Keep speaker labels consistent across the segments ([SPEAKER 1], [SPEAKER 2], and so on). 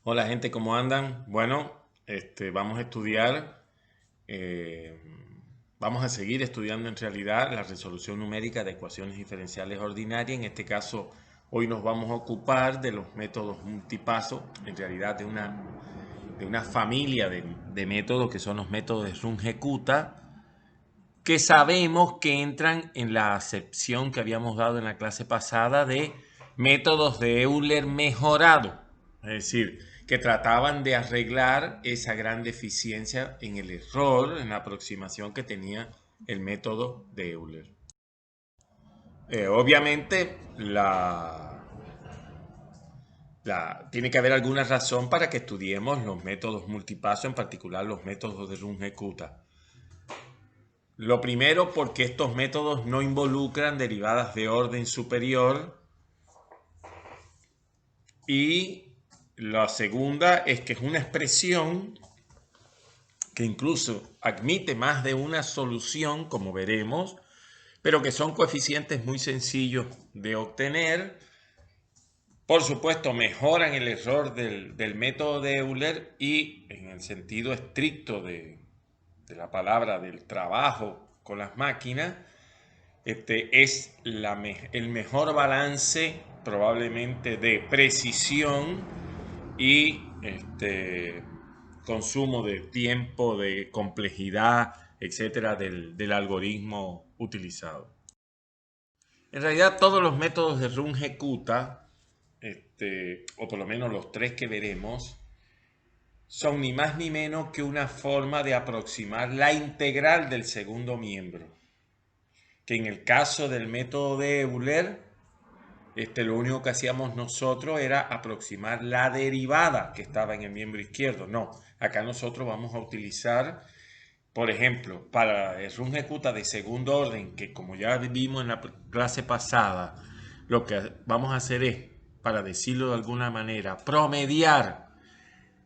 [SPEAKER 1] Hola gente, ¿cómo andan? Bueno, vamos a estudiar, eh, vamos a seguir estudiando en realidad la resolución numérica de ecuaciones diferenciales ordinarias. En este caso, hoy nos vamos a ocupar de los métodos multipaso, en realidad de una familia de métodos que son los métodos de Runge-Kutta, que sabemos que entran en la acepción que habíamos dado en la clase pasada de métodos de Euler mejorado, es decir, que trataban de arreglar esa gran deficiencia en el error, en la aproximación que tenía el método de Euler. Obviamente, tiene que haber alguna razón para que estudiemos los métodos multipaso, en particular los métodos de Runge-Kutta. Lo primero, porque estos métodos no involucran derivadas de orden superior. Y la segunda es que es una expresión que incluso admite más de una solución, como veremos, pero que son coeficientes muy sencillos de obtener. Por supuesto, mejoran el error del método de Euler y en el sentido estricto de la palabra del trabajo con las máquinas, es el mejor balance probablemente de precisión y consumo de tiempo, de complejidad, etcétera, del algoritmo utilizado. En realidad, todos los métodos de Runge-Kutta, o por lo menos los tres que veremos, son ni más ni menos que una forma de aproximar la integral del segundo miembro, que en el caso del método de Euler, lo único que hacíamos nosotros era aproximar la derivada que estaba en el miembro izquierdo. No, acá nosotros vamos a utilizar, por ejemplo, para el Runge-Kutta de segundo orden, que como ya vimos en la clase pasada, lo que vamos a hacer es, para decirlo de alguna manera, promediar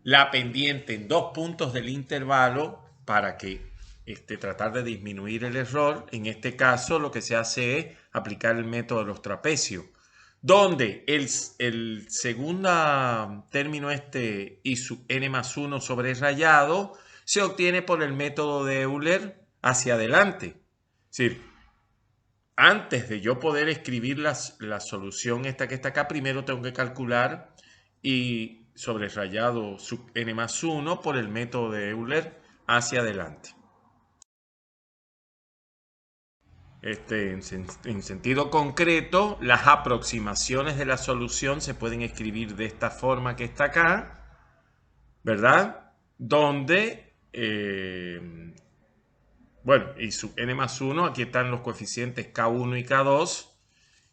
[SPEAKER 1] la pendiente en dos puntos del intervalo para que tratar de disminuir el error. En este caso lo que se hace es aplicar el método de los trapecios, donde el segundo término y su n más 1 sobre rayado se obtiene por el método de Euler hacia adelante. Es decir, antes de yo poder escribir la solución esta que está acá, primero tengo que calcular y sobre rayado sub n más 1 por el método de Euler hacia adelante. En sentido concreto, las aproximaciones de la solución se pueden escribir de esta forma que está acá, ¿verdad? Donde, bueno, y sub n más 1, aquí están los coeficientes K1 y K2,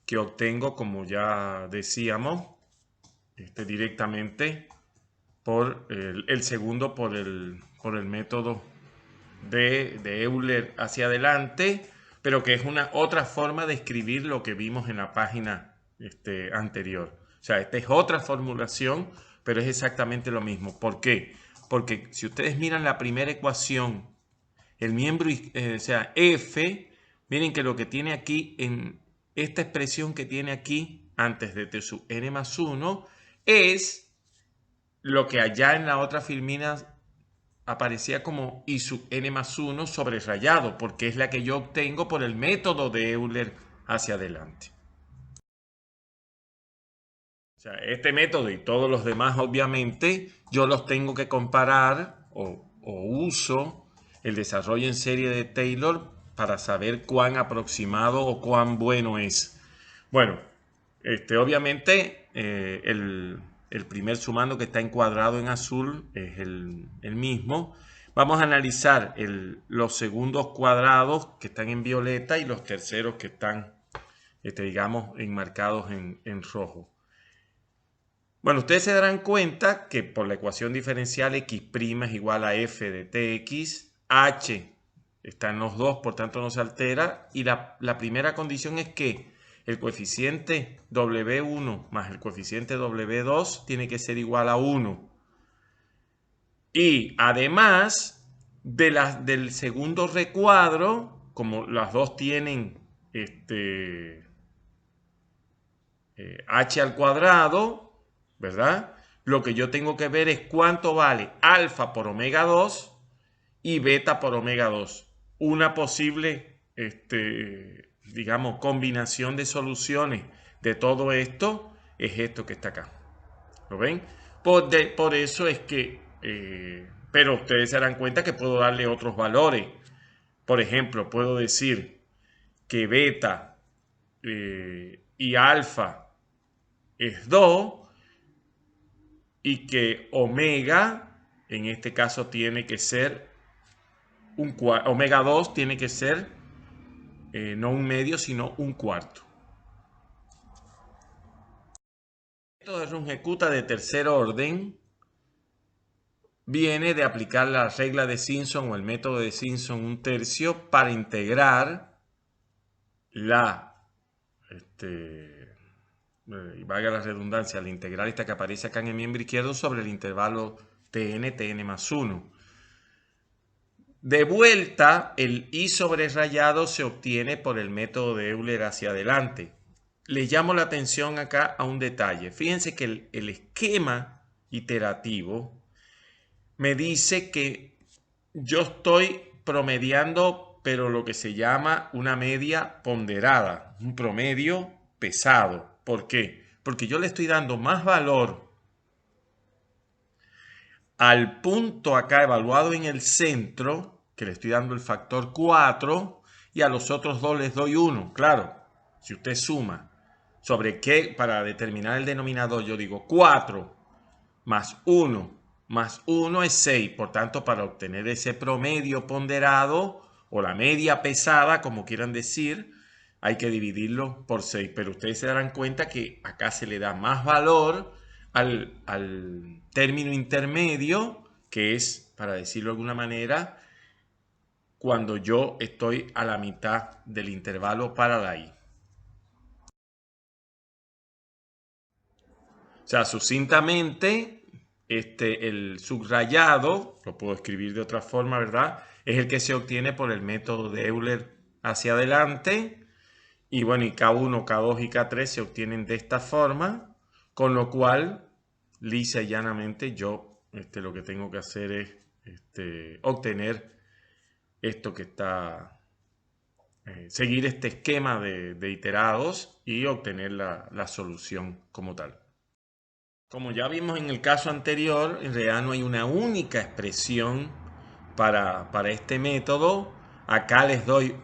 [SPEAKER 1] que obtengo, como ya decíamos, directamente por el segundo por el método de Euler hacia adelante, pero que es una otra forma de escribir lo que vimos en la página anterior. O sea, esta es otra formulación, pero es exactamente lo mismo. ¿Por qué? Porque si ustedes miran la primera ecuación, el miembro, o sea, F, miren que lo que tiene aquí, en esta expresión que tiene aquí, antes de T sub n más 1, es lo que allá en la otra filmina aparecía como I sub n más 1 sobre rayado, porque es la que yo obtengo por el método de Euler hacia adelante. O sea, este método y todos los demás, obviamente, yo los tengo que comparar o uso el desarrollo en serie de Taylor para saber cuán aproximado o cuán bueno es. Bueno, obviamente el primer sumando que está encuadrado en azul es el mismo. Vamos a analizar los segundos cuadrados que están en violeta y los terceros que están, digamos, enmarcados en rojo. Bueno, ustedes se darán cuenta que por la ecuación diferencial x' es igual a f de tx, h está en los dos, por tanto no se altera, y la primera condición es que el coeficiente W1 más el coeficiente W2 tiene que ser igual a 1. Y además del segundo recuadro, como las dos tienen h al cuadrado, ¿verdad? lo que yo tengo que ver es cuánto vale alfa por omega 2 y beta por omega 2. Una posible, digamos, combinación de soluciones de todo esto es esto que está acá. ¿Lo ven? Por eso es que, pero ustedes se darán cuenta que puedo darle otros valores. Por ejemplo, puedo decir que beta y alfa es 2 y que omega, en este caso, tiene que ser omega 2 tiene que ser no un medio, sino un cuarto. El método de Runge-Kutta de tercer orden viene de aplicar la regla de Simpson o el método de Simpson 1/3 para integrar y valga la redundancia, la integral esta que aparece acá en el miembro izquierdo sobre el intervalo tn más 1. De vuelta, el i sobre rayado se obtiene por el método de Euler hacia adelante. Les llamo la atención acá a un detalle. Fíjense que el esquema iterativo me dice que yo estoy promediando, pero lo que se llama una media ponderada, un promedio pesado. ¿Por qué? Porque yo le estoy dando más valor al punto acá evaluado en el centro, que le estoy dando el factor 4, y a los otros dos les doy 1. Claro, si usted suma sobre qué, para determinar el denominador, yo digo 4 más 1 es 6. Por tanto, para obtener ese promedio ponderado o la media pesada, como quieran decir, hay que dividirlo por 6. Pero ustedes se darán cuenta que acá se le da más valor al término intermedio, que es, para decirlo de alguna manera, cuando yo estoy a la mitad del intervalo para la i. O sea, sucintamente, el subrayado, lo puedo escribir de otra forma, ¿verdad? Es el que se obtiene por el método de Euler hacia adelante. Y bueno, y K1, K2 y K3 se obtienen de esta forma, con lo cual, lisa y llanamente, yo lo que tengo que hacer es obtener esto que está, seguir este esquema de iterados y obtener la solución como tal. Como ya vimos en el caso anterior, en realidad no hay una única expresión para este método. Acá les doy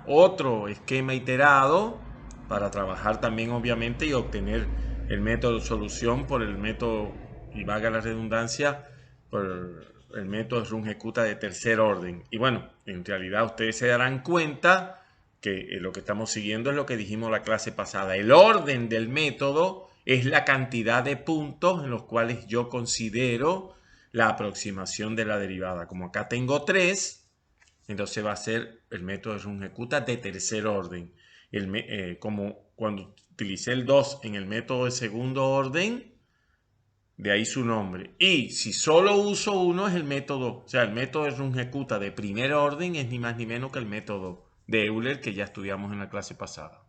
[SPEAKER 1] otro esquema iterado para trabajar también obviamente y obtener el método de solución por el método, y valga la redundancia, por el método Runge-Kutta de tercer orden. Y bueno, en realidad ustedes se darán cuenta que lo que estamos siguiendo es lo que dijimos la clase pasada. El orden del método es la cantidad de puntos en los cuales yo considero la aproximación de la derivada. Como acá tengo 3, entonces va a ser el método de Runge-Kutta de tercer orden. Como cuando utilicé el 2 en el método de segundo orden, de ahí su nombre. Y si solo uso uno es el método, o sea, el método de Runge-Kutta de primer orden es ni más ni menos que el método de Euler que ya estudiamos en la clase pasada.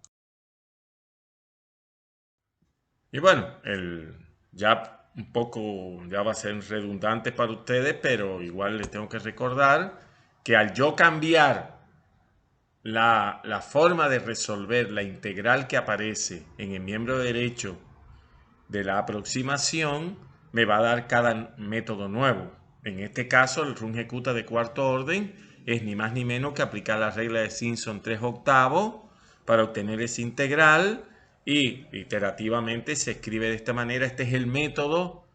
[SPEAKER 1] Y bueno, ya un poco, ya va a ser redundante para ustedes, pero igual les tengo que recordar que al yo cambiar la forma de resolver la integral que aparece en el miembro derecho de la aproximación, me va a dar cada método nuevo. En este caso, el Runge-Kutta de cuarto orden es ni más ni menos que aplicar la regla de Simpson 3/8 para obtener esa integral y iterativamente se escribe de esta manera. Este es el método,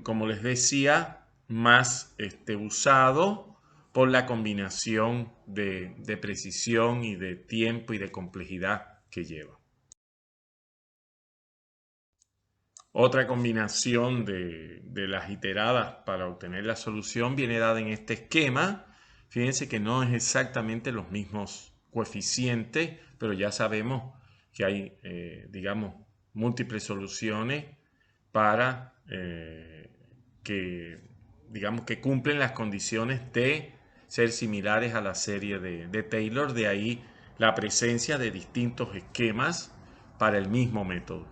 [SPEAKER 1] como les decía, más usado por la combinación de precisión y de tiempo y de complejidad que lleva. Otra combinación de las iteradas para obtener la solución viene dada en este esquema. Fíjense que no es exactamente los mismos coeficientes, pero ya sabemos que hay, digamos, múltiples soluciones para digamos, que cumplen las condiciones de ser similares a la serie de Taylor. De ahí la presencia de distintos esquemas para el mismo método.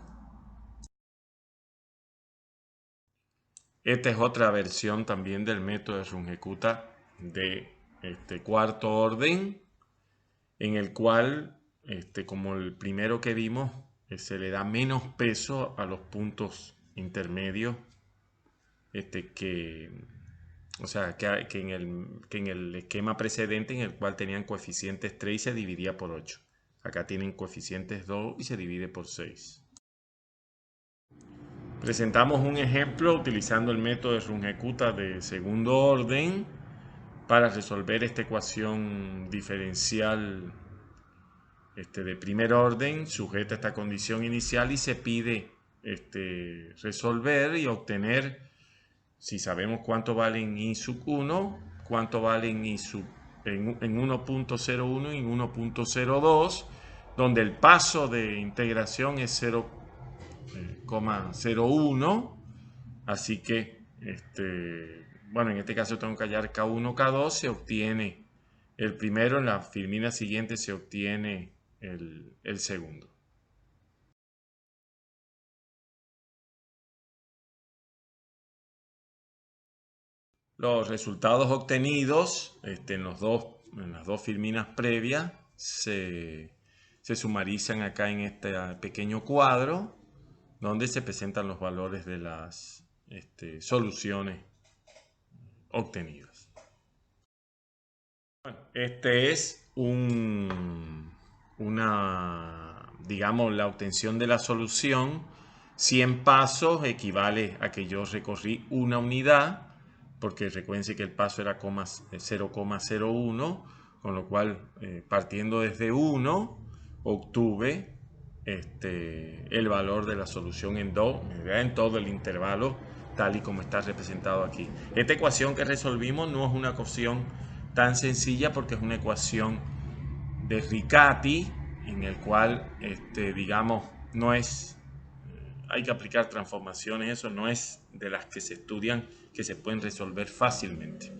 [SPEAKER 1] Esta es otra versión también del método de Runge-Kutta de cuarto orden, en el cual, como el primero que vimos, se le da menos peso a los puntos intermedios o sea, que en el esquema precedente, en el cual tenían coeficientes 3 y se dividía por 8. Acá tienen coeficientes 2 y se divide por 6. Presentamos un ejemplo utilizando el método de Runge-Kutta de segundo orden para resolver esta ecuación diferencial de primer orden sujeta a esta condición inicial, y se pide resolver y obtener, si sabemos cuánto vale en I sub 1, cuánto vale en I sub en 1.01 y en 1.02, donde el paso de integración es 0,01, así que bueno, en este caso tengo que hallar K1, K2, se obtiene el primero, en la filmina siguiente se obtiene el segundo. Los resultados obtenidos en las dos filminas previas se sumarizan acá en este pequeño cuadro, donde se presentan los valores de las soluciones obtenidas. Bueno, este es digamos, la obtención de la solución. 100 pasos equivale a que yo recorrí una unidad, porque recuerden que el paso era 0,01, con lo cual partiendo desde 1 obtuve el valor de la solución en todo el intervalo, tal y como está representado aquí. Esta ecuación que resolvimos no es una ecuación tan sencilla, porque es una ecuación de Riccati, en el cual, digamos, no es, hay que aplicar transformaciones, eso no es de las que se estudian, que se pueden resolver fácilmente.